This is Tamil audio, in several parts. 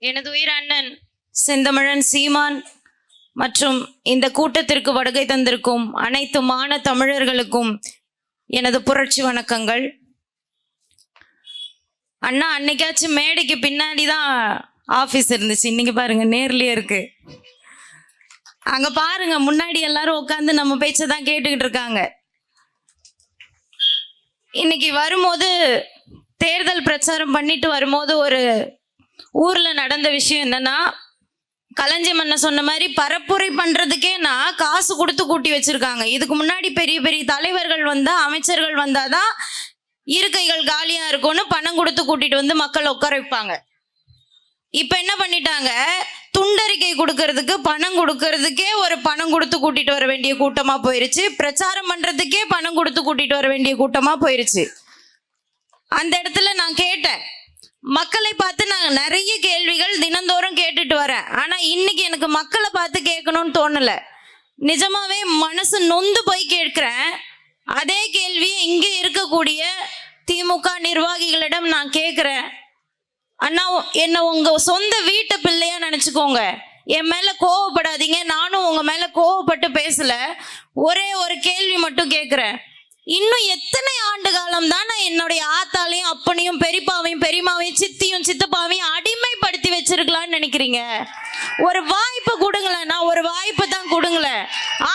எனது உயிர் அண்ணன் செந்தமிழன் சீமான் மற்றும் இந்த கூட்டத்திற்கு வருகை தந்திருக்கும் அனைத்து மாண தமிழர்களுக்கும் எனது புரட்சி வணக்கங்கள். அண்ணா அன்னைக்காச்சும் மேடைக்கு பின்னாடி தான் ஆஃபீஸ் இருந்துச்சு, இன்னைக்கு பாருங்க நேர்லயே இருக்கு. அங்க பாருங்க முன்னாடி எல்லாரும் உட்காந்து நம்ம பேச்சை தான் கேட்டுக்கிட்டு இருக்காங்க. இன்னைக்கு வரும்போது தேர்தல் பிரச்சாரம் பண்ணிட்டு வரும்போது ஒரு ஊர்ல நடந்த விஷயம் என்னன்னா, களஞ்சி மன்ன சொன்ன மாதிரி பரப்புரை பண்றதுக்கே நான் காசு கொடுத்து கூட்டி வச்சிருக்காங்க. இதுக்கு முன்னாடி பெரிய பெரிய தலைவர்கள் வந்தா அமைச்சர்கள் வந்தாதான் இருக்கைகள் காலியா இருக்கும்னு பணம் கொடுத்து கூட்டிட்டு வந்து மக்கள் உட்கார வைப்பாங்க. இப்ப என்ன பண்ணிட்டாங்க, துண்டறிக்கை கொடுக்கறதுக்கு பணம் கொடுக்கறதுக்கே ஒரு பணம் கொடுத்து கூட்டிட்டு வர வேண்டிய கூட்டமா போயிருச்சு. பிரச்சாரம் பண்றதுக்கே பணம் கொடுத்து கூட்டிட்டு வர வேண்டிய கூட்டமா போயிருச்சு. அந்த இடத்துல நான் கேட்டேன், மக்களை பார்த்து நான் நிறைய கேள்விகள் தினந்தோறும் கேட்டுட்டு வரேன். ஆனா இன்னைக்கு எனக்கு மக்களை பார்த்து கேட்கணும்னு தோணல. நிஜமாவே மனசு நொந்து போய் கேட்கிறேன். அதே கேள்வியை இங்க இருக்கக்கூடிய திமுக நிர்வாகிகளிடம் நான் கேட்கிறேன். அண்ணா, என்ன உங்க சொந்த வீட்டு பிள்ளையா நினைச்சுக்கோங்க, என் மேல கோவப்படாதீங்க. நானும் உங்க மேல கோவப்பட்டு பேசல. ஒரே ஒரு கேள்வி மட்டும் கேட்கிறேன், இன்னும் எத்தனை ஆண்டு காலம் தான் நான் என்னுடைய ஆத்தாலையும் அப்பனையும் பெரியப்பாவையும் பெரியமாவையும் சித்தியும் சித்தப்பாவையும் அடிமைப்படுத்தி வச்சிருக்கலாம்னு நினைக்கிறீங்க? ஒரு வாய்ப்பு கொடுங்களேண்ணா, ஒரு வாய்ப்பு தான் கொடுங்களேன்.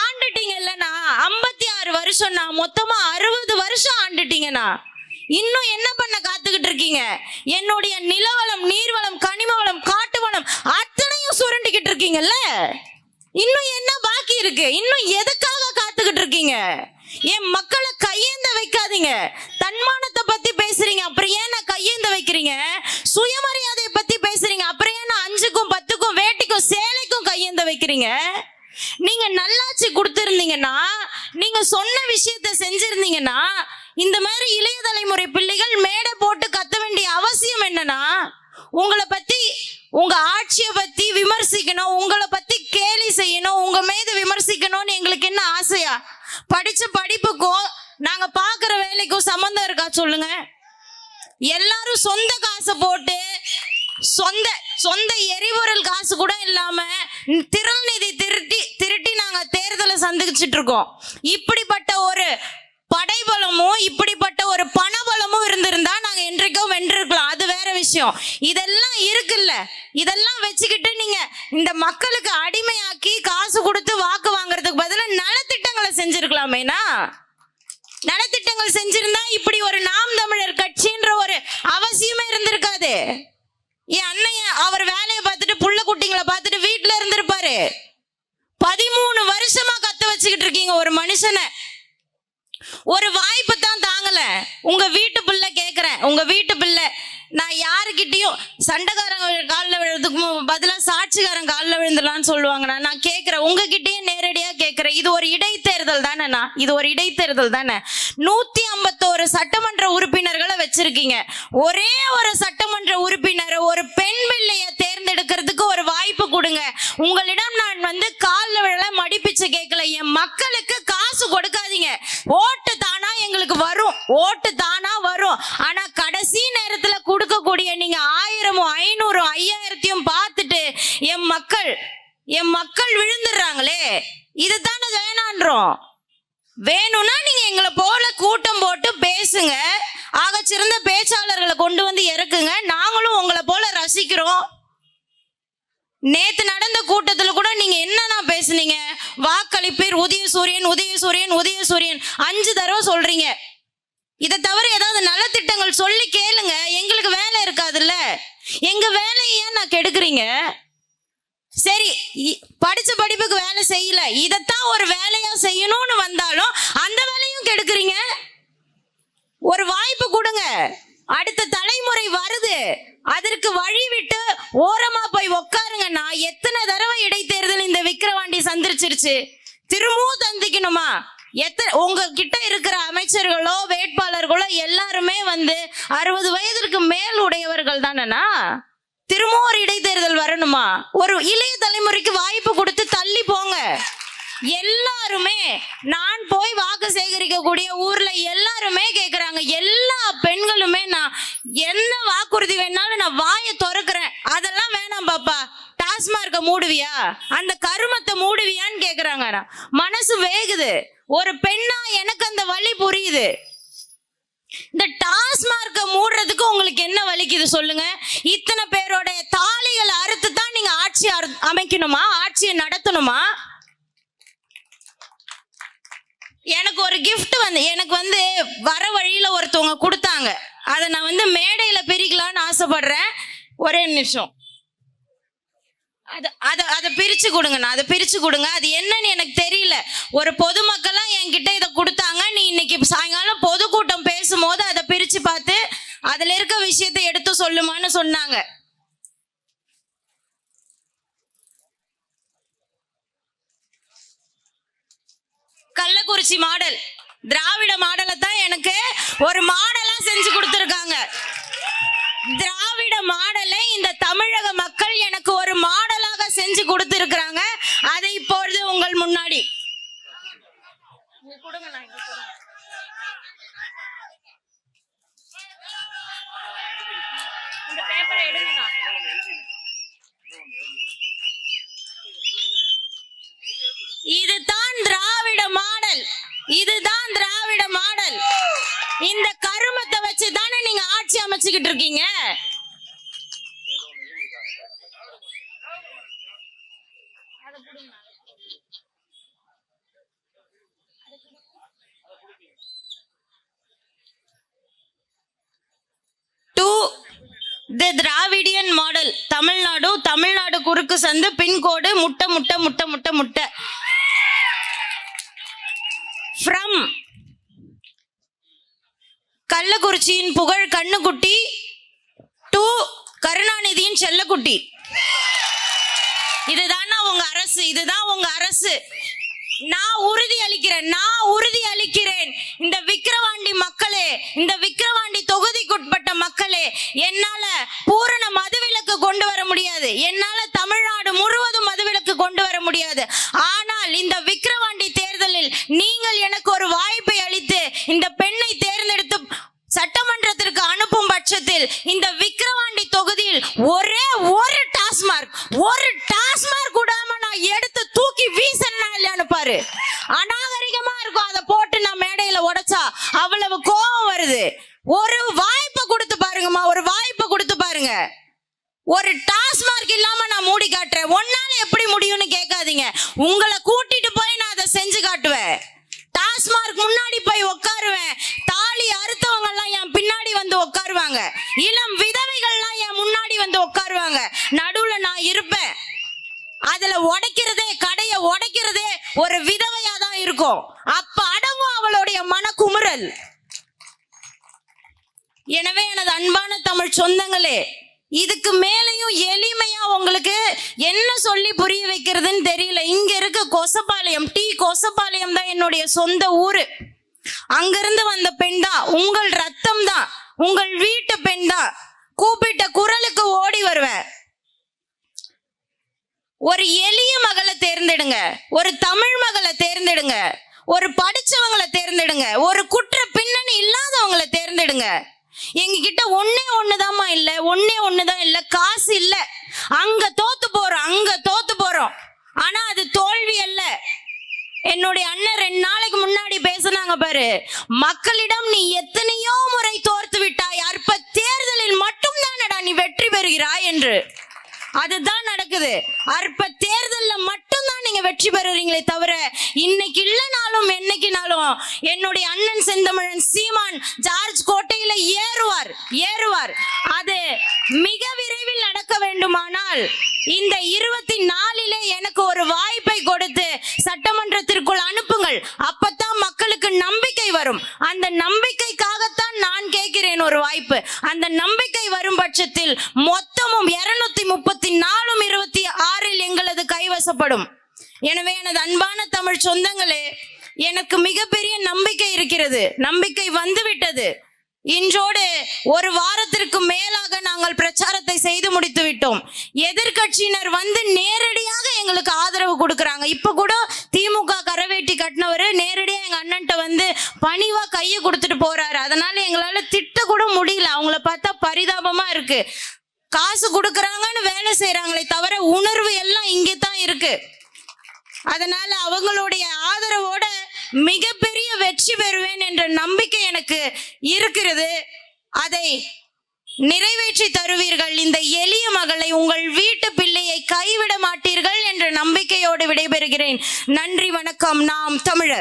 ஆண்டுட்டீங்கல்லண்ணா, 56 வருஷம், நான் மொத்தமா 60 வருஷம் ஆண்டுட்டீங்கண்ணா. இன்னும் என்ன பண்ண காத்துக்கிட்டு இருக்கீங்க? என்னுடைய நிலவளம், நீர்வளம், கனிம வளம், காட்டு வளம் அத்தனையும் சுரண்டிக்கிட்டு இருக்கீங்கல்ல. இன்னும் என்ன பாக்கி இருக்கு? இன்னும் எதுக்காக காத்துக்கிட்டு இருக்கீங்க? என் மக்களை கையேந்த வைக்காதீங்க. தன்மானத்தை பத்தி பேசுறீங்க, அப்புறம் ஏன் நான் கையேந்த வைக்கிறீங்க? சுயமரியாதையை பத்தி பேசுறீங்க, அப்புறம் ஏன் 5க்கும் 10க்கும் வேட்டிக்கும் சேலைக்கும் கையேந்த வைக்கிறீங்க? நீங்க நல்லாட்சி கொடுத்திருந்தீங்கன்னா, நீங்க சொன்ன விஷயத்த செஞ்சிருந்தீங்கன்னா, இந்த மாதிரி இளைய தலைமுறை பிள்ளைகள் மேடை போட்டு கத்த வேண்டிய அவசியம் என்னன்னா, உங்களை பத்தி, உங்க ஆட்சியை பத்தி விமர்சிக்கணும், உங்களை பத்தி கேலி செய்யணும், உங்க மீது விமர்சிக்கணும்னு எங்களுக்கு என்ன ஆசையா? படிச்ச படிப்புக்கும் நாங்க பாக்குற வேலைக்கும் சம்பந்தம் இருக்கா சொல்லுங்க? எல்லாரும் சொந்த காசை போட்டு, சொந்த எரிபொருள் காசு கூட இல்லாம திரள் நிதி திருட்டி நாங்க தேர்தலை சந்திச்சுட்டு இருக்கோம். இப்படிப்பட்ட ஒரு படைபலமும் இப்படிப்பட்ட ஒரு பணபலமும் இருந்திருந்தா நாங்க என்றைக்கோ வென்றிருக்கலாம். அது வேற விஷயம். இதெல்லாம் இருக்குல்ல, இதெல்லாம் வச்சுக்கிட்டு நீங்க இந்த மக்களுக்கு அடிமையாக்கி காசு கொடுத்து வாக்கு வாங்குறதுக்கு பதிலா நலத்திட்டங்களை செஞ்சிருக்கலாமேனா? நலத்திட்டங்கள் செஞ்சிருந்தா இப்படி ஒரு நாம் தமிழர் கட்சின்ற ஒரு அவசியமே இருந்திருக்காது. என் அண்ணைய அவர் வேலையை பார்த்துட்டு புள்ள குட்டிங்களை பார்த்துட்டு வீட்டுல இருந்திருப்பாரு. 13 வருஷமா கத்த வச்சுக்கிட்டு இருக்கீங்க ஒரு மனுஷனை. ஒரு வாய்ப்பு தான் தாங்கல. உங்க வீட்டு பிள்ளை கேட்கிறேன், உங்க வீட்டு பிள்ளை, நான் யாருக்கிட்டையும் சண்டைக்காரங்க காலில் விழுறதுக்கு பதிலாக சாட்சிக்காரன் காலில் விழுந்துடலான்னு சொல்லுவாங்கண்ணா. நான் கேட்கிறேன், உங்ககிட்டயே நேரடியா கேட்கிறேன், இது ஒரு இடைத்தேர்தல் தானேண்ணா? இது ஒரு இடைத்தேர்தல் தானே? 151 சட்டமன்ற உறுப்பினர்களை வச்சிருக்கீங்க. ஒரே ஒரு சட்டமன்ற உறுப்பினர், ஒரு பெண் பிள்ளைய தேர்ந்தெடுக்கிறதுக்கு ஒரு வாய்ப்பு கொடுங்க. உங்களிடம் நான் காலில் விழ மடிப்பிச்சு கேட்கல. என் மக்களுக்கு காசு கொடுக்காதீங்க. ஓட்டு தானா எங்களுக்கு வரும், ஓட்டு தானா வரும். ஆனா கடைசி நேரத்துல கொடுக்கக்கூடிய நீங்க 1000, 500, 5000 பார்த்துட்டு என் மக்கள் விழுந்துடுறாங்களே. இதுதானே வேணான்றோம். வேணும்னா நீங்க எங்களை போல கூட்டம் போட்டு பேசுங்க, ஆக சிறந்த பேச்சாளர்களை கொண்டு வந்து இறக்குங்க. நாங்களும் உங்களை போல ரசிக்கிறோம். நேத்து நடந்த கூட்டத்துல கூட நீங்க என்னன்னா பேசுனீங்க? வாக்களிப்பீர், உதயசூரியன் உதயசூரியன் உதயசூரியன் 5 தடவை சொல்றீங்க. இதை தவிர ஏதாவது நலத்திட்டங்கள் சொல்லி கேளுங்க. எங்களுக்கு வேலை இருக்காதுல்ல? எங்க வேலையை ஏன் நான் கெடுக்குறீங்க? சரி, படிச்ச படிப்புக்கு வேலை செய்யல, இதத்தான் ஒரு வேலையா செய்யணும்னு வந்தாலும் அந்த வேலையும் கெடுக்குறீங்க. ஒரு வாய்ப்பு கொடுங்க. அடுத்த தலைமுறை வருது, அதற்கு வழி விட்டு ஓரமா போய் உட்காருங்கன்னா. எத்தனை தடவை இடைத்தேர்தல் இந்த விக்கிரவாண்டி சந்திச்சிருச்சு, திரும்பவும் சந்திக்கணுமா? உங்ககிட்ட இருக்கிற அமைச்சர்களோ வேட்பாளர்களோ எல்லாருமே 60 வயதிற்கு மேல் உடையவர்கள் தானேண்ணா? திரும்பவும் ஒரு இடைத்தேர்தல் வரணுமா? ஒரு இளைய தலைமுறைக்கு வாய்ப்பு கொடுத்து தள்ளி போங்க. எல்லாருமே, நான் போய் வாக்கு சேகரிக்கக்கூடிய ஊர்ல எல்லாருமே கேக்குறாங்க, எல்லா பெண்களுமே நான் என்ன வாக்குறுதி வேணாலும் நான் வாயை திறக்கிறேன், அதெல்லாம் வேணாம் டாஸ்மார்க்க மூடுவியா, அந்த கருமத்தை மூடுவியான்னு கேக்குறாங்க. மனசு வேகுது. ஒரு பெண்ணா எனக்கு அந்த வலி புரியுது. இந்த டாஸ்மார்க்க மூடுறதுக்கு உங்களுக்கு என்ன வலிக்குது சொல்லுங்க? இத்தனை பேரோட தாலிகளை அறுத்து தான் நீங்க ஆட்சி அமைக்கணுமா, ஆட்சியை நடத்தணுமா? எனக்கு ஒரு கிஃப்ட் எனக்கு வர வழியில ஒருத்தவங்க கொடுத்தாங்க. அதை நான் மேடையில பிரிக்கலான்னு ஆசைப்படுறேன். ஒரே நிமிஷம். அதை பிரிச்சு கொடுங்கண்ணா, அதை பிரிச்சு கொடுங்க. அது என்னன்னு எனக்கு தெரியல. ஒரு பொதுமக்களா என்கிட்ட இதை கொடுத்தாங்க. நீ இன்னைக்கு சாயங்காலம் பொதுக்கூட்டம் பேசும்போது அதை பிரிச்சு பார்த்து அதுல இருக்க விஷயத்தை எடுத்து சொல்லுமான்னு சொன்னாங்க. கள்ளக்குறிச்சி மாடல், திராவிட மாடலை தான் எனக்கு ஒரு மாடலா செஞ்சு கொடுத்துருக்காங்க. திராவிட மாடலை இந்த தமிழக மக்கள் எனக்கு ஒரு மாடலாக செஞ்சு கொடுத்திருக்கிறாங்க. அதை இப்பொழுது உங்கள் முன்னாடி இதுதான் திராவிட மாடல், இதுதான் திராவிட மாடல். இந்த கருமத்தை வச்சு தானே நீங்க ஆட்சி அமைச்சுக்கிட்டு இருக்கீங்க. தி திராவிடியன் மாடல், தமிழ்நாடு குறுக்கு சந்து, பின்கோடு முட்டை முட்டை முட்டை முட்டை முட்டை. ஃப்ரம் கள்ளக்குறிச்சியின் புகழ் கண்ணுக்குட்டி டு கருணாநிதியின் செல்லக்குட்டி. இதுதான் உங்க அரசு, இதுதான் உங்க அரசு. நான் உறுதி அளிக்கிறேன், இந்த விக்கிரவாண்டி மக்களே, இந்த விக்கிரவாண்டி தொகுதிக்குட்பட்ட மக்களே, என்னால பூரண மதுவிலக்கு கொண்டு வர முடியாது, என்னால தமிழ்நாடு முழுவதும் மதுவிலக்கு கொண்டு வர முடியாது. ஆனால் இந்த விக்கிரவாண்டி தேர்தலில் நீங்கள் எனக்கு ஒரு வாய்ப்பை அளித்து இந்த பெண்ணை தேர்ந்தெடுத்து சட்டமன்றத்திற்கு அனுப்பும் பட்சத்தில் இந்த விக்கிரவாண்டி தொகுதியில் ஒரே ஒரு டாஸ்மார்க் கூடாம நான் எடுத்து தூக்கி வீசனா இல்லையான்னு பாரு. அநாகரிகமா இருக்கும். அதை போட்டு நான் மேடையில உடைச்சா அவ்வளவு கோபம் வருது. ஒரு வாய்ப்பை கொடுத்து பாருங்கம்மா, ஒரு வாய்ப்பை கொடுத்து பாருங்க. ஒரு டாஸ்மார்க் இல்லாம நான் மூடி காட்டுறேன். ஒன்னால எப்படி முடியும்னு கேட்காதீங்க. உங்களை கூட்டிட்டு போய் நான் அதை செஞ்சு காட்டுவேன். டாஸ்மார்க் முன்னாடி போய் உட்காருவேன். தாலி அறுத்தவங்க எல்லாம் என் பின்னாடி வந்து உட்காருவாங்க. இளம் விதவைகள் எல்லாம் என் முன்னாடி வந்து உட்காருவாங்க. நடுவுல நான் இருப்பேன். அதுல கடையை உடைக்கிறதே ஒரு விதவையா தான் இருக்கும். அப்ப அடங்கும் அவளுடைய மனக்குமுறல். எனவே எனது அன்பான தமிழ் சொந்தங்களே, இதுக்கு மேலையும் எளிமையா உங்களுக்கு என்ன சொல்லி புரிய வைக்கிறதுன்னு தெரியல. இங்க இருக்க கொசப்பாளையம், கொசப்பாளையம் தான் என்னுடைய சொந்த ஊரு. அங்கிருந்து வந்த பெண் தான், உங்கள் ரத்தம் தான், உங்கள் வீட்டு பெண் தான். கூப்பிட்ட குரலுக்கு ஓடி வருவேன். ஒரு எளிய மகளை தேர்ந்தெடுங்க, ஒரு தமிழ் மகளை தேர்ந்தெடுங்க, ஒரு படிச்சவங்களை தேர்ந்தெடுங்க, ஒரு குற்ற பின்னணி இல்லாதவங்களை தேர்ந்தெடுங்க. எங்க கிட்ட ஒண்ணுதாம்மா இல்ல, ஒண்ணுதான் இல்ல, காசு இல்ல. அங்க தோத்து போறோம். ஆனா அது தோல்வி அல்ல. என்னுடைய அண்ணன் 2 நாளைக்கு முன்னாடி பேசினாங்க பாரு, மக்களிடம் நீ எத்தனையோ முறை தோர்த்து விட்டாய், அற்ப தேர்தலில் மட்டும் தானடா நீ வெற்றி பெறுகிறாய் என்று. அதுதான் நடக்குது. அற்ப தேர்தல்ல மட்டும்தான் நீங்க வெற்றி பெறுறீங்களே தவிர இன்னைக்கு இல்லைனாலும் என்னைக்குனாலும் என்னுடைய அண்ணன் செந்தமிழன் சீமான் ஜார்ஜ் கோட்டையில ஏறுவார். அது மிக விரைவில் நடக்க வேண்டுமானால் இந்த 24 எனக்கு ஒரு வாய்ப்பை கொடுத்து சட்டமன்றத்திற்குள் அனுப்புங்கள். அப்பதான் மக்களுக்கு நம்பிக்கை வரும். அந்த நம்பிக்கைக்காகத்தான் நான் கேட்கிறேன் ஒரு வாய்ப்பு. அந்த நம்பிக்கை வரும் பட்சத்தில் மொத்தமும் 234-26 எங்களது கைவசப்படும். எனவே எனது அன்பான தமிழ் சொந்தங்களே, எனக்கு மிகப்பெரிய நம்பிக்கை இருக்கிறது. நம்பிக்கை வந்துவிட்டது. இன்றோடு ஒரு வாரத்திற்கு மேலாக நாங்கள் பிரச்சாரத்தை செய்து முடித்து விட்டோம். எதிர்கட்சியினர் வந்து நேரடியாக எங்களுக்கு ஆதரவு கொடுக்கறாங்க. இப்ப கூட திமுக கரவேட்டி கட்டினவர் நேரடியா எங்க அண்ணன்ட்ட வந்து பணிவா கையை கொடுத்துட்டு போறாரு. அதனால எங்களால திட்ட கூட முடியல. அவங்கள பார்த்தா பரிதாபமா இருக்கு. காசு கொடுக்கறாங்கன்னு வேலை செய்யறாங்களே தவிர உணர்வு எல்லாம் இங்கே தான் இருக்கு. அதனால அவங்களுடைய ஆதரவோட மிகப்பெரிய வெற்றி பெறுவேன் என்ற நம்பிக்கை எனக்கு இருக்கிறது. அதை நிறைவேற்றி தருவீர்கள். இந்த எளிய மகளை, உங்கள் வீட்டு பிள்ளையை கைவிட மாட்டீர்கள் என்ற நம்பிக்கையோடு விடைபெறுகிறேன். நன்றி, வணக்கம். நாம் தமிழர்.